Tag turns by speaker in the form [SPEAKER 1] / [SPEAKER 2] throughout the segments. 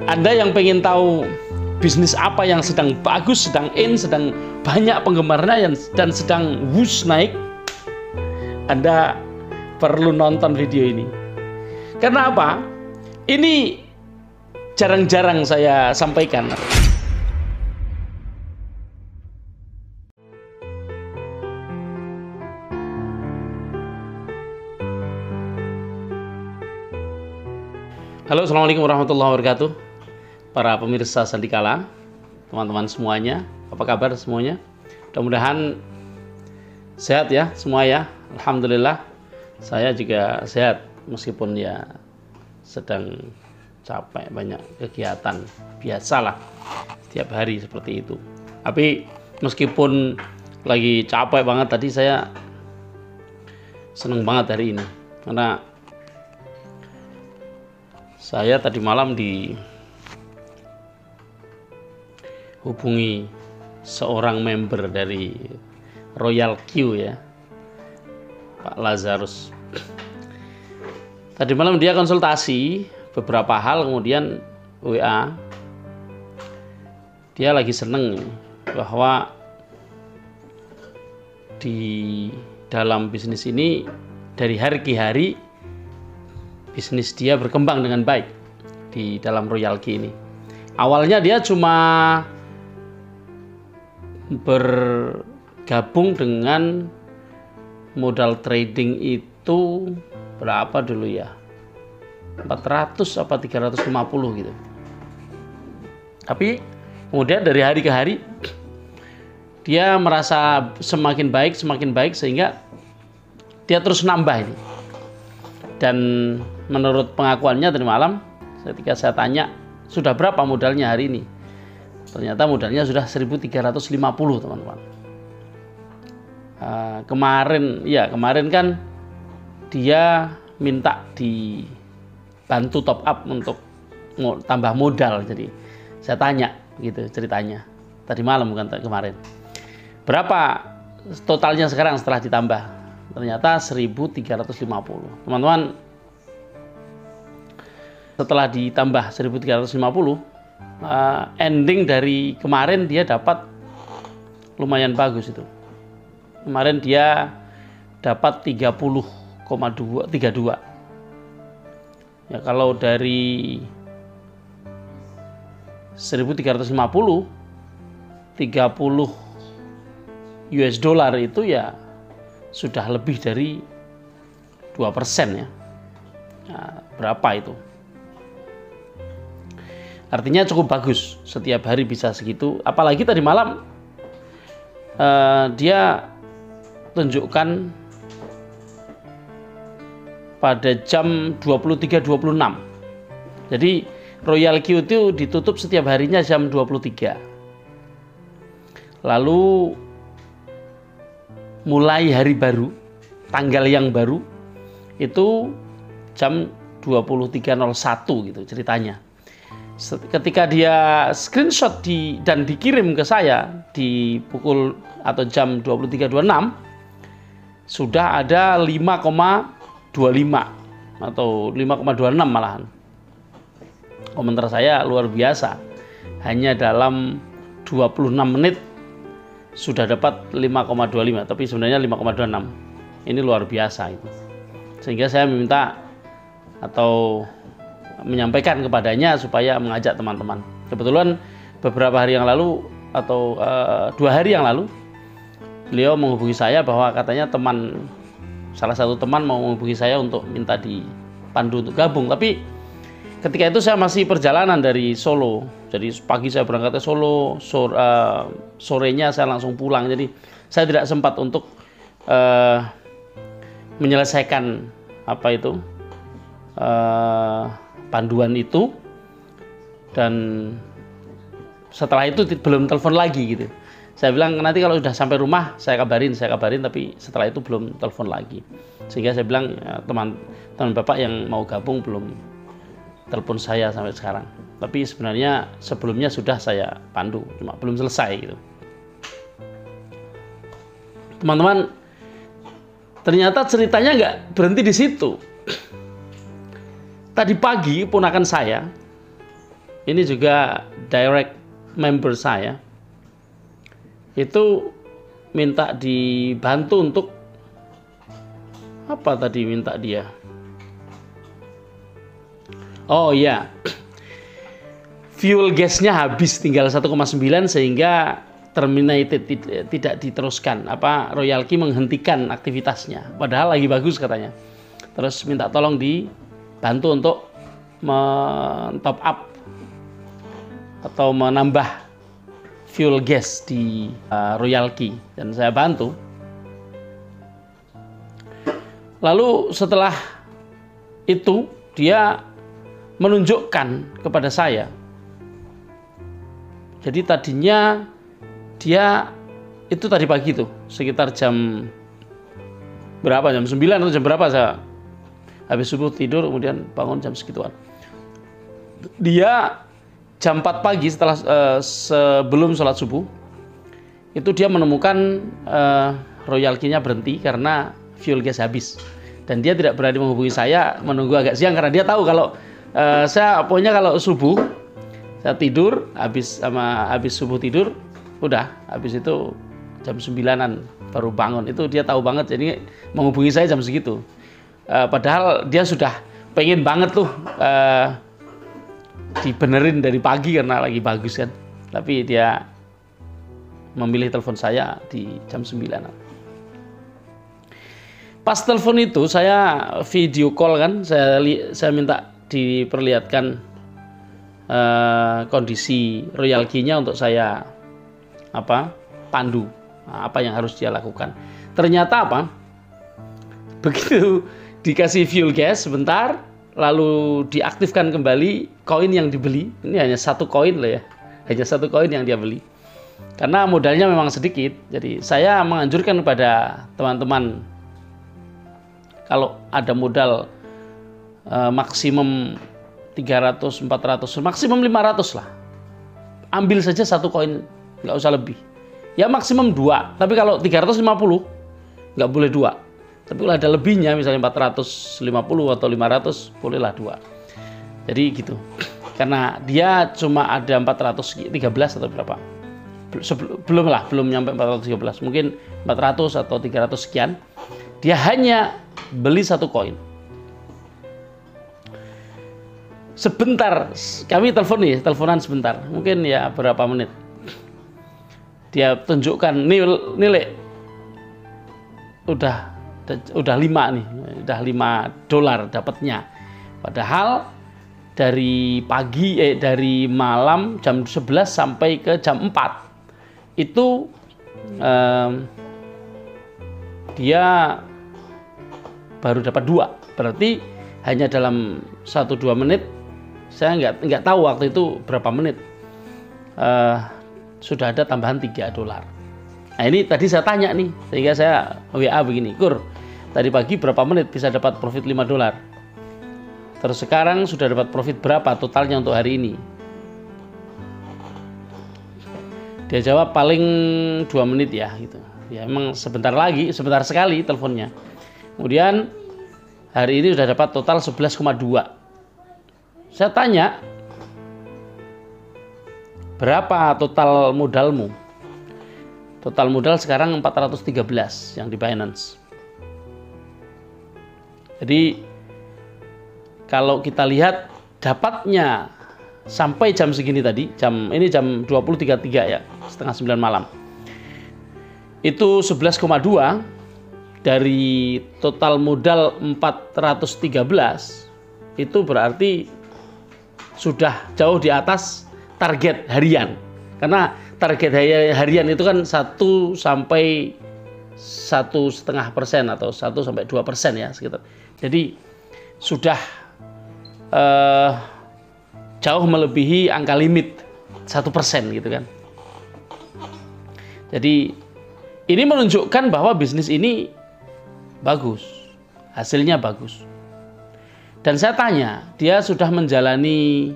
[SPEAKER 1] Anda yang pengen tahu bisnis apa yang sedang bagus, sedang in, sedang banyak penggemarnya dan sedang wush naik, Anda perlu nonton video ini. Karena apa? Ini jarang-jarang saya sampaikan. Halo, assalamualaikum warahmatullahi wabarakatuh. Para pemirsa Sandikala, teman-teman semuanya, apa kabar semuanya? Mudah-mudahan sehat ya semua ya. Alhamdulillah, saya juga sehat meskipun ya sedang capek, banyak kegiatan, biasalah setiap hari seperti itu. Tapi meskipun lagi capek banget tadi, saya seneng banget hari ini karena saya tadi malam dihubungi seorang member dari Royal Q ya, Pak Lazarus. Tadi malam dia konsultasi beberapa hal, kemudian WA. Dia lagi seneng bahwa di dalam bisnis ini dari hari ke hari bisnis dia berkembang dengan baik di dalam Royal Q ini. Awalnya dia cuma bergabung dengan modal trading itu berapa dulu ya? 400 apa 350 gitu. Tapi kemudian dari hari ke hari dia merasa semakin baik sehingga dia terus nambah ini. Dan menurut pengakuannya tadi malam ketika saya tanya sudah berapa modalnya hari ini, ternyata modalnya sudah 1.350 teman-teman. Kemarin kan dia minta dibantu top up untuk tambah modal, jadi saya tanya gitu ceritanya tadi malam, bukan kemarin, berapa totalnya sekarang setelah ditambah. Ternyata 1.350 teman-teman. Setelah ditambah 1.350, ending dari kemarin dia dapat lumayan bagus itu. Kemarin dia dapat 30,32. Ya, kalau dari 1.350 30 US dollar itu ya sudah lebih dari 2% ya. Nah, berapa itu? Artinya cukup bagus, setiap hari bisa segitu. Apalagi tadi malam dia tunjukkan pada jam 23.26. Jadi Royal Q itu ditutup setiap harinya jam 23. Lalu mulai hari baru, tanggal yang baru itu jam 23.01 gitu ceritanya. Ketika dia screenshot dan dikirim ke saya di pukul atau jam 23.26, sudah ada 5,25 atau 5,26 malahan. Komentar saya luar biasa, hanya dalam 26 menit sudah dapat 5,25, tapi sebenarnya 5,26. Ini luar biasa itu. Sehingga saya meminta atau menyampaikan kepadanya supaya mengajak teman-teman. Kebetulan beberapa hari yang lalu atau 2 hari yang lalu beliau menghubungi saya bahwa katanya salah satu teman mau menghubungi saya untuk minta dipandu untuk gabung. Tapi ketika itu saya masih perjalanan dari Solo. Jadi pagi saya berangkat ke Solo, sorenya saya langsung pulang. Jadi saya tidak sempat untuk menyelesaikan panduan itu, dan setelah itu belum telepon lagi gitu. Saya bilang nanti kalau sudah sampai rumah saya kabarin, tapi setelah itu belum telepon lagi. Sehingga saya bilang ya, teman Bapak yang mau gabung belum telepon saya sampai sekarang. Tapi sebenarnya sebelumnya sudah saya pandu, cuma belum selesai gitu. Teman-teman, ternyata ceritanya nggak berhenti di situ. Tadi pagi ponakan saya ini juga direct member saya, itu minta dibantu untuk apa tadi minta dia? Oh iya, fuel gasnya habis tinggal 1,9 sehingga terminated, tidak diteruskan. Royal Key menghentikan aktivitasnya, padahal lagi bagus katanya. Terus minta tolong dibantu untuk men-top up atau menambah fuel gas di Royal Key, dan saya bantu. Lalu setelah itu dia menunjukkan kepada saya. Jadi tadinya dia itu tadi pagi tuh sekitar jam berapa, jam 9 atau jam berapa, saya habis subuh tidur kemudian bangun jam segituan. Dia jam 4 pagi setelah sebelum sholat subuh itu dia menemukan Royal Key-nya berhenti karena fuel gas habis, dan dia tidak berani menghubungi saya, menunggu agak siang karena dia tahu kalau saya pokoknya kalau subuh saya tidur, habis subuh tidur udah, habis itu jam 9-an baru bangun. Itu dia tahu banget, jadi menghubungi saya jam segitu. Padahal dia sudah pengen banget tuh dibenerin dari pagi karena lagi bagus kan. Tapi dia memilih telepon saya di jam 9-an. Pas telepon itu saya video call kan, saya minta diperlihatkan kondisi Royal Key-nya untuk saya pandu apa yang harus dia lakukan. Ternyata begitu dikasih fuel gas sebentar, lalu diaktifkan kembali koin yang dibeli. Ini hanya 1 koin loh ya, hanya 1 koin yang dia beli karena modalnya memang sedikit. Jadi saya menganjurkan kepada teman-teman, kalau ada modal maksimum 300, 400, maksimum 500 lah, ambil saja 1 koin, nggak usah lebih. Ya maksimum 2, tapi kalau 350 nggak boleh 2. Tapi kalau ada lebihnya, misalnya 450 atau 500, bolehlah 2. Jadi gitu. Karena dia cuma ada 413 atau berapa. Belum nyampe 413. Mungkin 400 atau 300 sekian. Dia hanya beli 1 koin. Sebentar, kami teleponan sebentar. Mungkin ya berapa menit. Dia tunjukkan nilai udah 5 nih, udah $5 dapatnya. Padahal dari dari malam jam 11 sampai ke jam 4 itu dia baru dapat 2. Berarti hanya dalam 1-2 menit, saya nggak tahu waktu itu berapa menit, sudah ada tambahan $3. Nah ini tadi saya tanya nih, sehingga saya WA begini, Kur, tadi pagi berapa menit bisa dapat profit $5? Terus sekarang sudah dapat profit berapa totalnya untuk hari ini? Dia jawab paling 2 menit ya gitu. Ya emang sebentar sekali teleponnya. Kemudian hari ini sudah dapat total 11,2. Saya tanya, berapa total modalmu? Total modal sekarang 413 yang di Binance. Jadi kalau kita lihat dapatnya sampai jam segini tadi, jam 20.33 ya, setengah 9 malam. Itu 11,2 dari total modal 413, itu berarti sudah jauh di atas target harian. Karena target harian itu kan 1 sampai 1,5% atau 1 sampai 2% ya sekitar. Jadi sudah jauh melebihi angka limit 1% gitu kan. Jadi ini menunjukkan bahwa bisnis ini bagus, hasilnya bagus. Dan saya tanya, dia sudah menjalani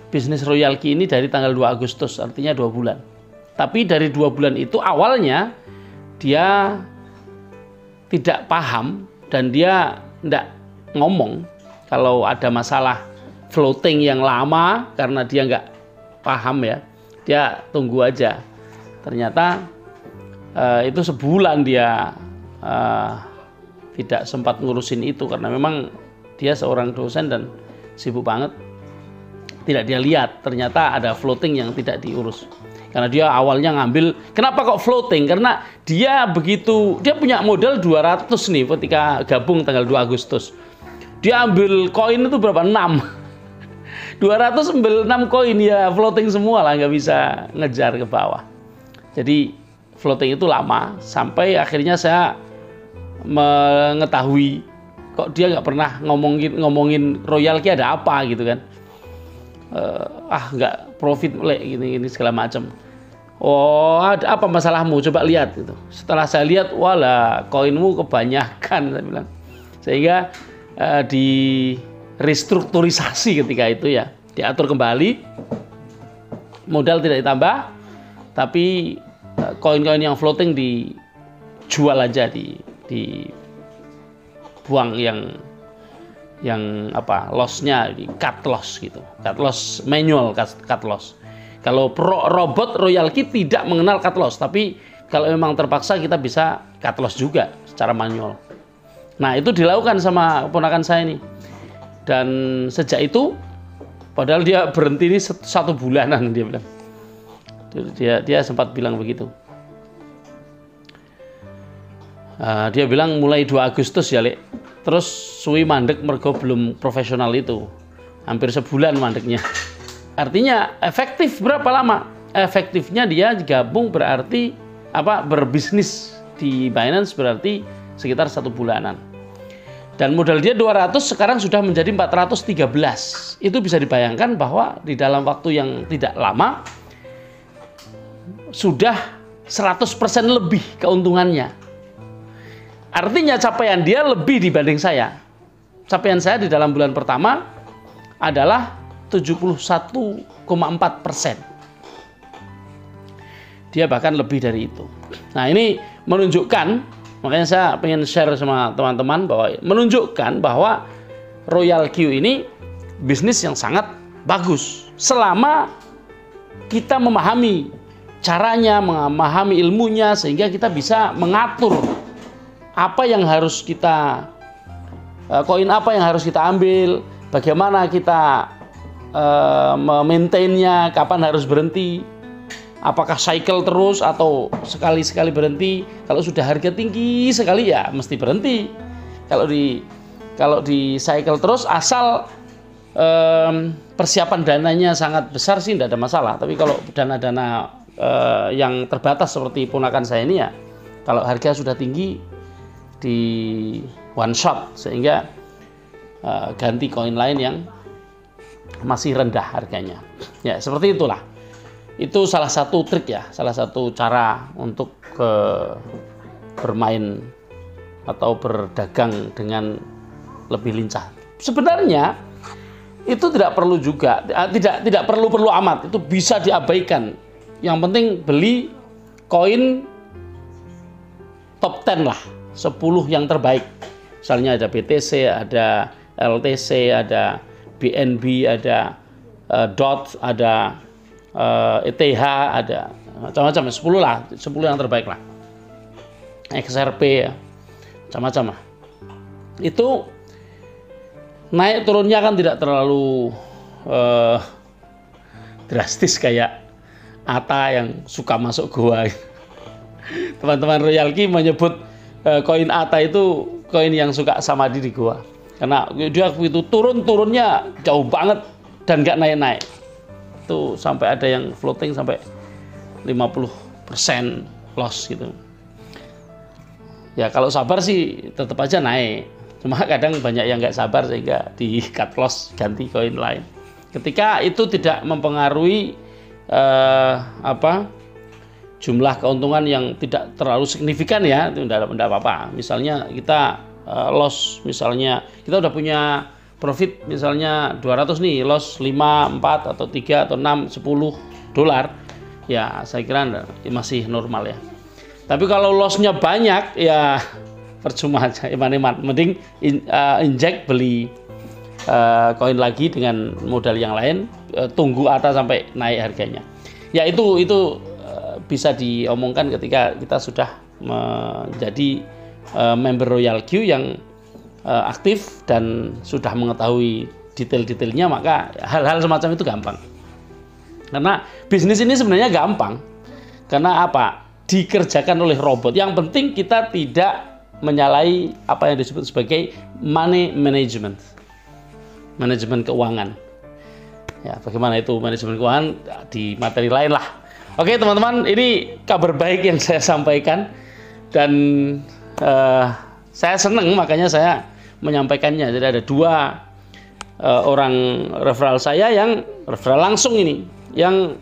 [SPEAKER 1] bisnis Royal Key ini dari tanggal 2 Agustus, artinya 2 bulan. Tapi dari 2 bulan itu awalnya dia tidak paham dan dia tidak ngomong kalau ada masalah floating yang lama karena dia nggak paham ya, dia tunggu aja. Ternyata itu sebulan dia tidak sempat ngurusin itu karena memang dia seorang dosen dan sibuk banget. Tidak dia lihat ternyata ada floating yang tidak diurus. Karena dia awalnya ngambil, kenapa kok floating? Karena dia punya modal 200 nih ketika gabung tanggal 2 Agustus. Dia ambil koin itu berapa? 6. 200 ambil 6 koin ya floating semua lah, nggak bisa ngejar ke bawah. Jadi floating itu lama sampai akhirnya saya mengetahui kok dia nggak pernah ngomongin royalty ada apa gitu kan. Nggak profit gini segala macam. Oh, ada apa masalahmu? Coba lihat gitu. Setelah saya lihat, walah koinmu kebanyakan, saya bilang. Sehingga di restrukturisasi ketika itu ya, diatur kembali, modal tidak ditambah, tapi koin-koin yang floating dijual aja, dibuang yang lossnya di cut loss gitu, cut loss manual, cut loss. Kalau robot royalty tidak mengenal cut loss, tapi kalau memang terpaksa kita bisa cut loss juga secara manual. Nah itu dilakukan sama keponakan saya nih, dan sejak itu padahal dia berhenti ini 1 bulanan dia bilang, dia sempat bilang begitu. Dia bilang mulai 2 Agustus ya Lek, terus suwi mandek mergo belum profesional itu, hampir sebulan mandeknya. Artinya efektif berapa lama? Efektifnya dia gabung berarti berbisnis di Binance berarti sekitar 1 bulanan. Dan modal dia 200 sekarang sudah menjadi 413. Itu bisa dibayangkan bahwa di dalam waktu yang tidak lama sudah 100% lebih keuntungannya. Artinya capaian dia lebih dibanding saya. Capaian saya di dalam bulan pertama adalah 71,4%. Dia bahkan lebih dari itu. Nah ini menunjukkan, makanya saya pengen share sama teman-teman bahwa menunjukkan bahwa Royal Q ini bisnis yang sangat bagus selama kita memahami caranya, memahami ilmunya, sehingga kita bisa mengatur apa yang harus kita koin apa yang harus kita ambil, bagaimana kita memaintainnya, kapan harus berhenti, apakah cycle terus atau sekali-sekali berhenti. Kalau sudah harga tinggi sekali ya mesti berhenti. Kalau di cycle terus asal persiapan dananya sangat besar sih tidak ada masalah. Tapi kalau dana-dana yang terbatas seperti ponakan saya ini ya, kalau harga sudah tinggi di one shot, sehingga ganti koin lain yang masih rendah harganya. Ya seperti itulah. Itu salah satu trik ya, salah satu cara untuk bermain atau berdagang dengan lebih lincah. Sebenarnya itu tidak perlu juga, tidak perlu amat, itu bisa diabaikan. Yang penting beli koin top 10 lah, 10 yang terbaik. Misalnya ada BTC, ada LTC, ada BNB, ada DOT, ada ETH, ada macam-macam, 10 lah, 10 yang terbaik lah. XRP ya, macam-macam lah. Itu naik turunnya kan tidak terlalu drastis kayak ATA yang suka masuk goa. Teman-teman Royal Q menyebut koin ATA itu koin yang suka samadhi di goa, karena dia itu turunnya jauh banget dan nggak naik-naik. Itu sampai ada yang floating sampai 50% loss gitu. Ya kalau sabar sih tetap aja naik. Cuma kadang banyak yang nggak sabar sehingga di cut loss ganti koin lain. Ketika itu tidak mempengaruhi jumlah keuntungan yang tidak terlalu signifikan ya, itu tidak apa-apa. Misalnya kita loss, misalnya kita udah punya profit misalnya 200 nih, loss 5, 4 atau 3 atau 6, 10 dolar, ya saya kira masih normal ya. Tapi kalau lossnya banyak ya percuma aja, iman-iman. Mending injek beli koin lagi dengan modal yang lain, tunggu ATA sampai naik harganya. Ya itu bisa diomongkan ketika kita sudah menjadi member Royal Q yang aktif dan sudah mengetahui detail-detailnya, maka hal-hal semacam itu gampang. Karena bisnis ini sebenarnya gampang. Karena apa? Dikerjakan oleh robot. Yang penting kita tidak menyalahi apa yang disebut sebagai money management. Manajemen keuangan. Ya, bagaimana itu manajemen keuangan di materi lain lah. Oke teman-teman, ini kabar baik yang saya sampaikan dan saya senang makanya saya menyampaikannya. Jadi ada 2 orang referral saya yang referral langsung ini yang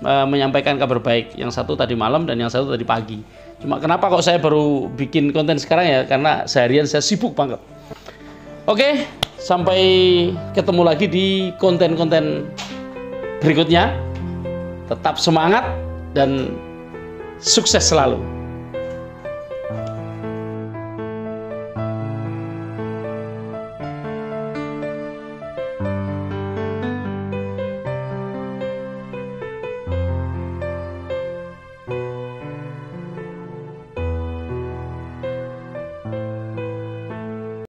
[SPEAKER 1] menyampaikan kabar baik. Yang satu tadi malam dan yang satu tadi pagi. Cuma kenapa kok saya baru bikin konten sekarang ya? Karena seharian saya sibuk banget. Oke, sampai ketemu lagi di konten-konten berikutnya. Tetap semangat dan sukses selalu.